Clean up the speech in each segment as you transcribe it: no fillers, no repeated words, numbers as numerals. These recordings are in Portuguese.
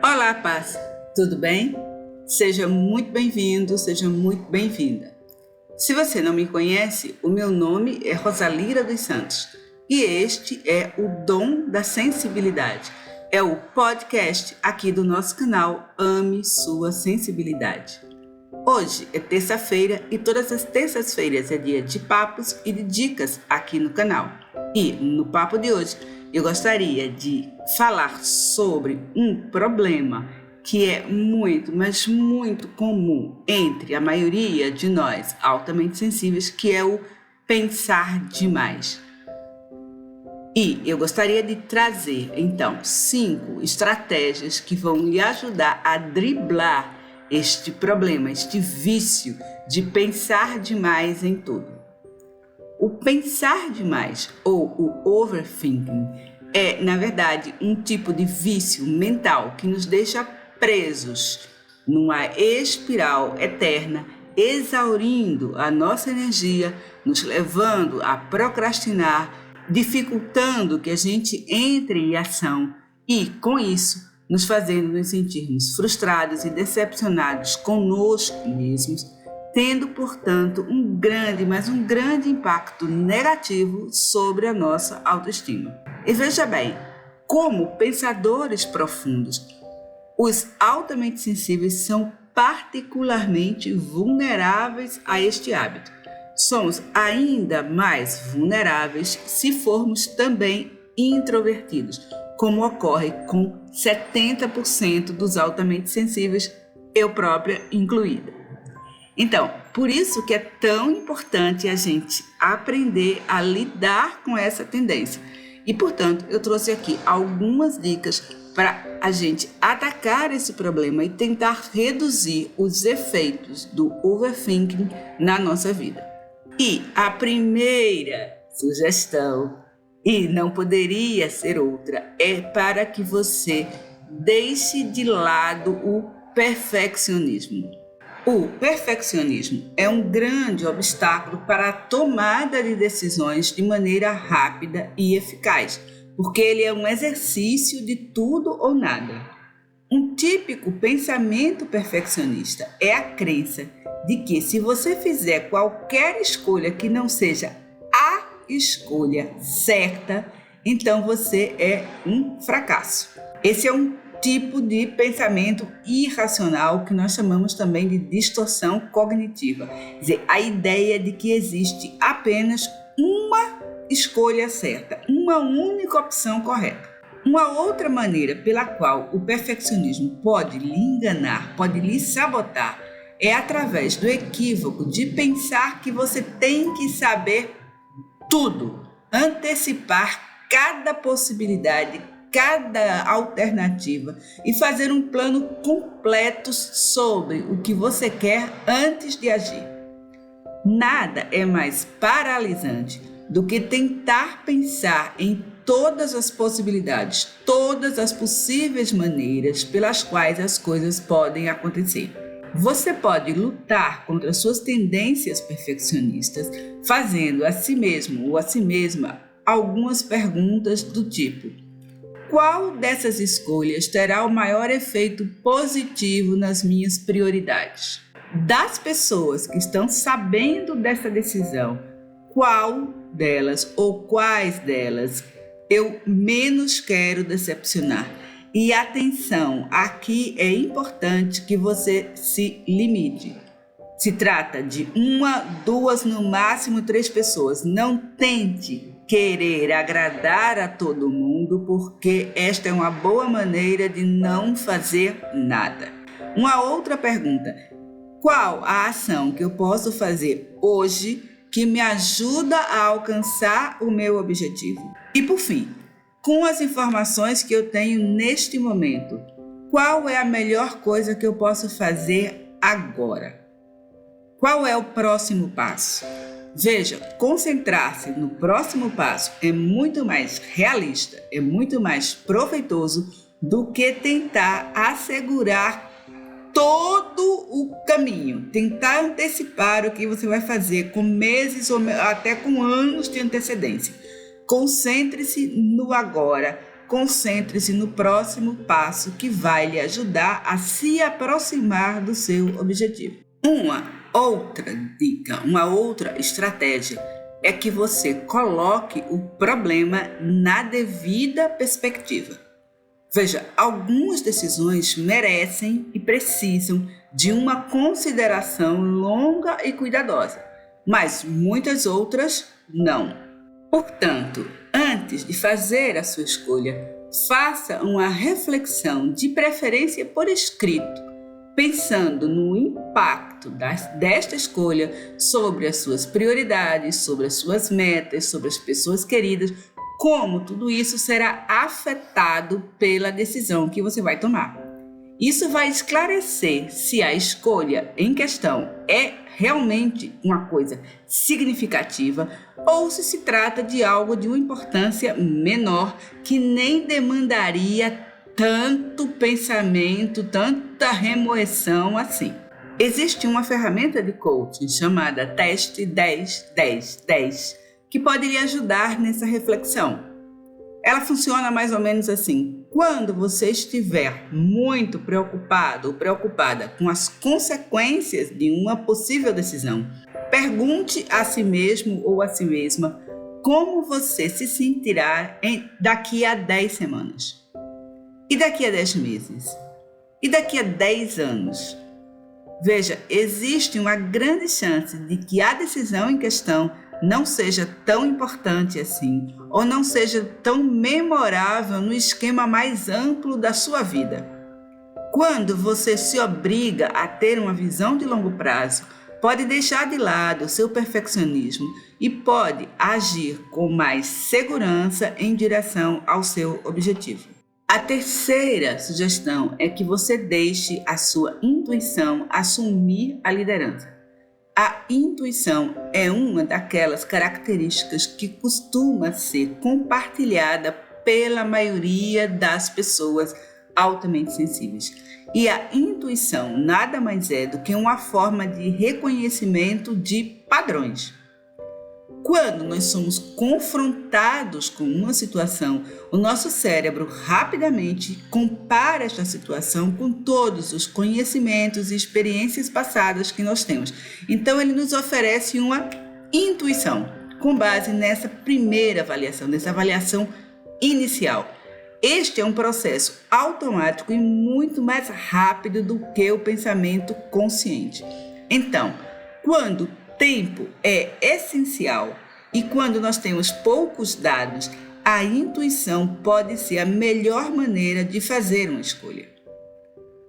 Olá, Paz, tudo bem? Seja muito bem-vindo, seja muito bem-vinda. Se você não me conhece, o meu nome é Rosalira dos Santos e este é o Dom da Sensibilidade. É o podcast aqui do nosso canal Ame Sua Sensibilidade. Hoje é terça-feira e todas as terças-feiras é dia de papos e de dicas aqui no canal. E no papo de hoje eu gostaria de falar sobre um problema que é muito, mas muito comum entre a maioria de nós altamente sensíveis, que é o pensar demais. E eu gostaria de trazer, então, 5 estratégias que vão lhe ajudar a driblar este problema, este vício de pensar demais em tudo. O pensar demais, ou o overthinking, é, na verdade, um tipo de vício mental que nos deixa presos numa espiral eterna, exaurindo a nossa energia, nos levando a procrastinar, dificultando que a gente entre em ação e, com isso, nos fazendo nos sentirmos frustrados e decepcionados conosco mesmos, tendo, portanto, um grande impacto negativo sobre a nossa autoestima. E veja bem, como pensadores profundos, os altamente sensíveis são particularmente vulneráveis a este hábito. Somos ainda mais vulneráveis se formos também introvertidos, como ocorre com 70% dos altamente sensíveis, eu própria incluída. Então, por isso que é tão importante a gente aprender a lidar com essa tendência. E, portanto, eu trouxe aqui algumas dicas para a gente atacar esse problema e tentar reduzir os efeitos do overthinking na nossa vida. E a primeira sugestão, e não poderia ser outra, é para que você deixe de lado o perfeccionismo. O perfeccionismo é um grande obstáculo para a tomada de decisões de maneira rápida e eficaz, porque ele é um exercício de tudo ou nada. Um típico pensamento perfeccionista é a crença de que se você fizer qualquer escolha que não seja a escolha certa, então você é um fracasso. Esse é um tipo de pensamento irracional que nós chamamos também de distorção cognitiva. Quer dizer, a ideia de que existe apenas uma escolha certa, uma única opção correta. Uma outra maneira pela qual o perfeccionismo pode lhe enganar, pode lhe sabotar, é através do equívoco de pensar que você tem que saber tudo, antecipar cada possibilidade, cada alternativa e fazer um plano completo sobre o que você quer antes de agir. Nada é mais paralisante do que tentar pensar em todas as possibilidades, todas as possíveis maneiras pelas quais as coisas podem acontecer. Você pode lutar contra suas tendências perfeccionistas, fazendo a si mesmo ou a si mesma algumas perguntas do tipo: qual dessas escolhas terá o maior efeito positivo nas minhas prioridades? Das pessoas que estão sabendo dessa decisão, qual delas ou quais delas eu menos quero decepcionar? E atenção, aqui é importante que você se limite. Se trata de 1, 2, no máximo 3 pessoas. Não tente querer agradar a todo mundo, porque esta é uma boa maneira de não fazer nada. Uma outra pergunta: qual a ação que eu posso fazer hoje que me ajuda a alcançar o meu objetivo? E por fim, com as informações que eu tenho neste momento, qual é a melhor coisa que eu posso fazer agora? Qual é o próximo passo? Veja, concentrar-se no próximo passo é muito mais realista, é muito mais proveitoso do que tentar assegurar todo o caminho, tentar antecipar o que você vai fazer com meses ou até com anos de antecedência. Concentre-se no agora, concentre-se no próximo passo que vai lhe ajudar a se aproximar do seu objetivo. Uma outra dica, uma outra estratégia é que você coloque o problema na devida perspectiva. Veja, algumas decisões merecem e precisam de uma consideração longa e cuidadosa, mas muitas outras não. Portanto, antes de fazer a sua escolha, faça uma reflexão, de preferência por escrito, pensando no impacto desta escolha sobre as suas prioridades, sobre as suas metas, sobre as pessoas queridas, como tudo isso será afetado pela decisão que você vai tomar. Isso vai esclarecer se a escolha em questão é realmente uma coisa significativa ou se trata de algo de uma importância menor que nem demandaria tanto pensamento, tanta remoção assim. Existe uma ferramenta de coaching chamada Teste 10-10-10 que pode lhe ajudar nessa reflexão. Ela funciona mais ou menos assim: quando você estiver muito preocupado ou preocupada com as consequências de uma possível decisão, pergunte a si mesmo ou a si mesma como você se sentirá daqui a 10 semanas. E daqui a 10 meses? E daqui a 10 anos? Veja, existe uma grande chance de que a decisão em questão não seja tão importante assim, ou não seja tão memorável no esquema mais amplo da sua vida. Quando você se obriga a ter uma visão de longo prazo, pode deixar de lado o seu perfeccionismo e pode agir com mais segurança em direção ao seu objetivo. A terceira sugestão é que você deixe a sua intuição assumir a liderança. A intuição é uma daquelas características que costuma ser compartilhada pela maioria das pessoas altamente sensíveis. E a intuição nada mais é do que uma forma de reconhecimento de padrões. Quando nós somos confrontados com uma situação, o nosso cérebro rapidamente compara esta situação com todos os conhecimentos e experiências passadas que nós temos. Então, ele nos oferece uma intuição, com base nessa primeira avaliação, nessa avaliação inicial. Este é um processo automático e muito mais rápido do que o pensamento consciente. Então, quando tempo é essencial e quando nós temos poucos dados, a intuição pode ser a melhor maneira de fazer uma escolha.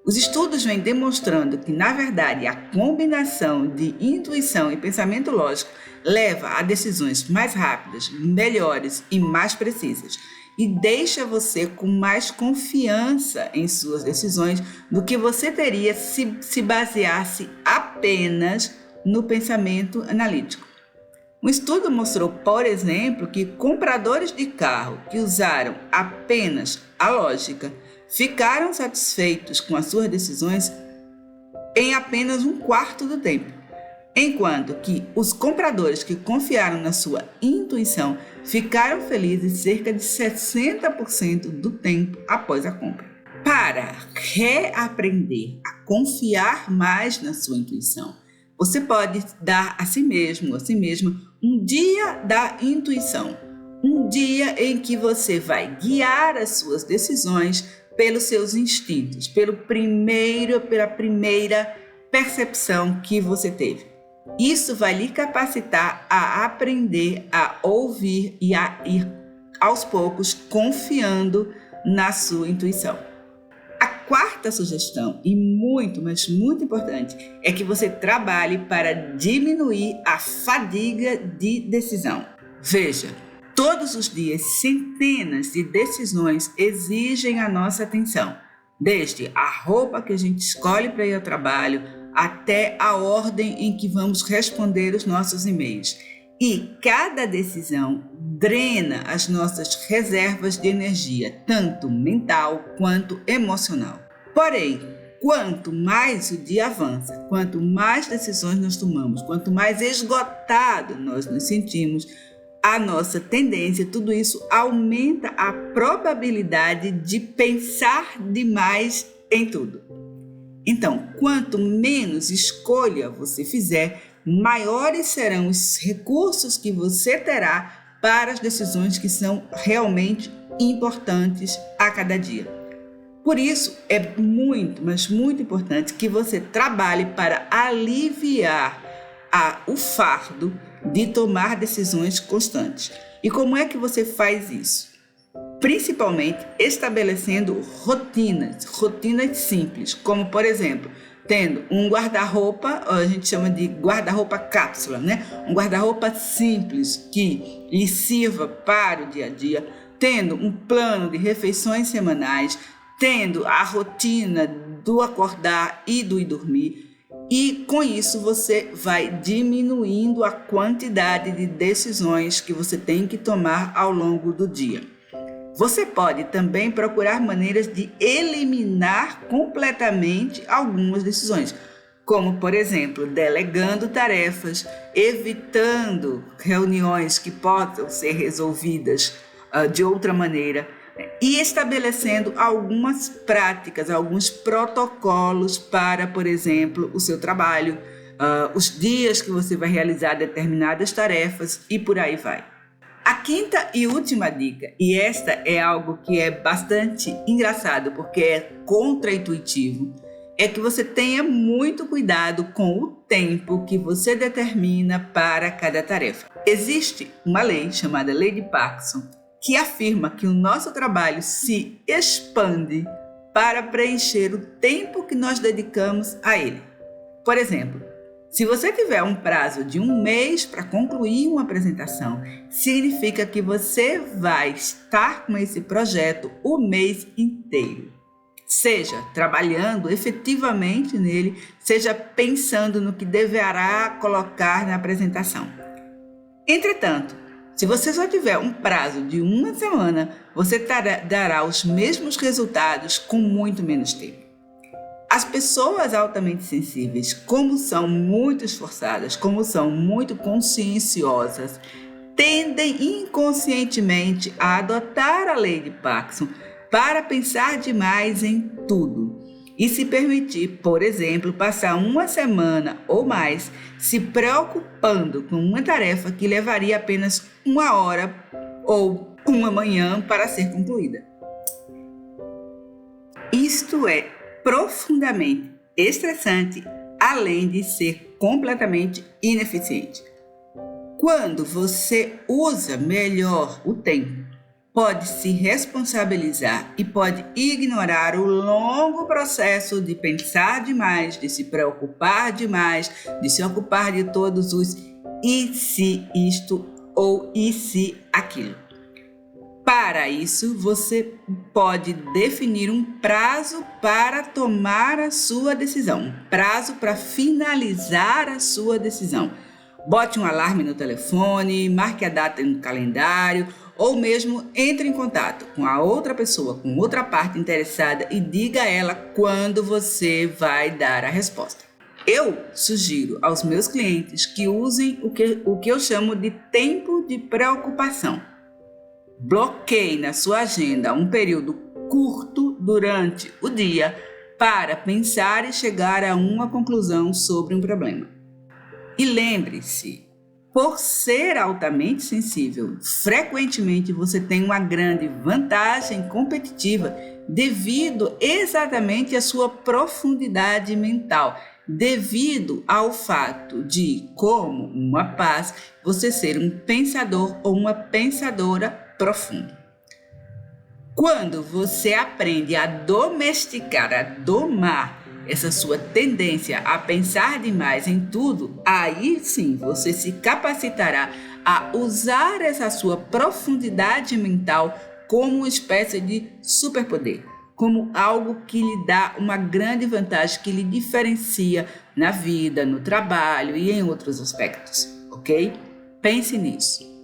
Os estudos vêm demonstrando que, na verdade, a combinação de intuição e pensamento lógico leva a decisões mais rápidas, melhores e mais precisas, e deixa você com mais confiança em suas decisões do que você teria se baseasse apenas no pensamento analítico. Um estudo mostrou, por exemplo, que compradores de carro que usaram apenas a lógica ficaram satisfeitos com as suas decisões em apenas um quarto do tempo, enquanto que os compradores que confiaram na sua intuição ficaram felizes cerca de 60% do tempo após a compra. Para reaprender a confiar mais na sua intuição, você pode dar a si mesmo, a si mesma, um dia da intuição, um dia em que você vai guiar as suas decisões pelos seus instintos, pela primeira percepção que você teve. Isso vai lhe capacitar a aprender a ouvir e a ir aos poucos confiando na sua intuição. A quarta sugestão, e muito, mas muito importante, é que você trabalhe para diminuir a fadiga de decisão. Veja, todos os dias centenas de decisões exigem a nossa atenção, desde a roupa que a gente escolhe para ir ao trabalho, até a ordem em que vamos responder os nossos e-mails. E cada decisão drena as nossas reservas de energia, tanto mental quanto emocional. Porém, quanto mais o dia avança, quanto mais decisões nós tomamos, quanto mais esgotado nós nos sentimos, a nossa tendência, tudo isso aumenta a probabilidade de pensar demais em tudo. Então, quanto menos escolha você fizer, maiores serão os recursos que você terá para as decisões que são realmente importantes a cada dia. Por isso, é muito, mas muito importante que você trabalhe para aliviar o fardo de tomar decisões constantes. E como é que você faz isso? Principalmente estabelecendo rotinas simples, como por exemplo, tendo um guarda-roupa, a gente chama de guarda-roupa cápsula, né? Um guarda-roupa simples que lhe sirva para o dia a dia, tendo um plano de refeições semanais, tendo a rotina do acordar e do ir dormir. E com isso você vai diminuindo a quantidade de decisões que você tem que tomar ao longo do dia. Você pode também procurar maneiras de eliminar completamente algumas decisões, como, por exemplo, delegando tarefas, evitando reuniões que possam ser resolvidas de outra maneira e estabelecendo algumas práticas, alguns protocolos para, por exemplo, o seu trabalho, os dias que você vai realizar determinadas tarefas e por aí vai. A quinta e última dica, e esta é algo que é bastante engraçado porque é contraintuitivo, é que você tenha muito cuidado com o tempo que você determina para cada tarefa. Existe uma lei chamada Lei de Parkinson que afirma que o nosso trabalho se expande para preencher o tempo que nós dedicamos a ele. Por exemplo, se você tiver um prazo de 1 mês para concluir uma apresentação, significa que você vai estar com esse projeto o mês inteiro. Seja trabalhando efetivamente nele, seja pensando no que deverá colocar na apresentação. Entretanto, se você só tiver um prazo de 1 semana, você dará os mesmos resultados com muito menos tempo. As pessoas altamente sensíveis, como são muito esforçadas, como são muito conscienciosas, tendem inconscientemente a adotar a lei de Parkinson para pensar demais em tudo e se permitir, por exemplo, passar 1 semana ou mais se preocupando com uma tarefa que levaria apenas 1 hora ou 1 manhã para ser concluída. Isto é profundamente estressante, além de ser completamente ineficiente. Quando você usa melhor o tempo, pode se responsabilizar e pode ignorar o longo processo de pensar demais, de se preocupar demais, de se ocupar de todos os e se isto ou e se aquilo. Para isso, você pode definir um prazo para tomar a sua decisão, um prazo para finalizar a sua decisão. Bote um alarme no telefone, marque a data no calendário ou mesmo entre em contato com a outra pessoa, com outra parte interessada e diga a ela quando você vai dar a resposta. Eu sugiro aos meus clientes que usem o que eu chamo de tempo de preocupação. Bloqueie na sua agenda um período curto durante o dia para pensar e chegar a uma conclusão sobre um problema. E lembre-se, por ser altamente sensível, frequentemente você tem uma grande vantagem competitiva devido exatamente à sua profundidade mental, devido ao fato de, como uma paz, você ser um pensador ou uma pensadora profundo. Quando você aprende a domesticar, a domar essa sua tendência a pensar demais em tudo, aí sim você se capacitará a usar essa sua profundidade mental como uma espécie de superpoder, como algo que lhe dá uma grande vantagem, que lhe diferencia na vida, no trabalho e em outros aspectos, ok? Pense nisso.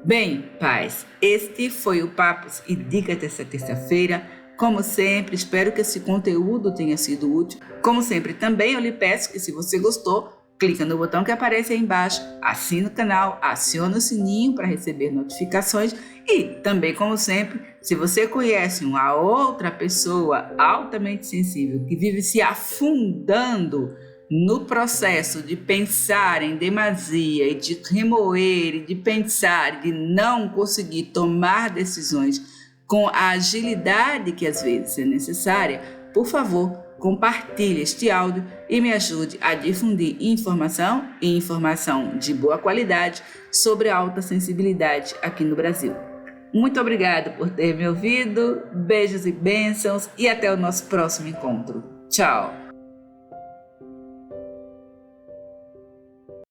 Bem, pais, este foi o Papos e Dicas dessa terça-feira. Como sempre, espero que esse conteúdo tenha sido útil. Como sempre, também eu lhe peço que, se você gostou, Clica no botão que aparece aí embaixo, assina o canal, aciona o sininho para receber notificações e também, como sempre, se você conhece uma outra pessoa altamente sensível que vive se afundando no processo de pensar em demasia e de remoer e de pensar, de não conseguir tomar decisões com a agilidade que às vezes é necessária, por favor, compartilhe este áudio e me ajude a difundir informação e informação de boa qualidade sobre a alta sensibilidade aqui no Brasil. Muito obrigada por ter me ouvido, beijos e bênçãos e até o nosso próximo encontro. Tchau!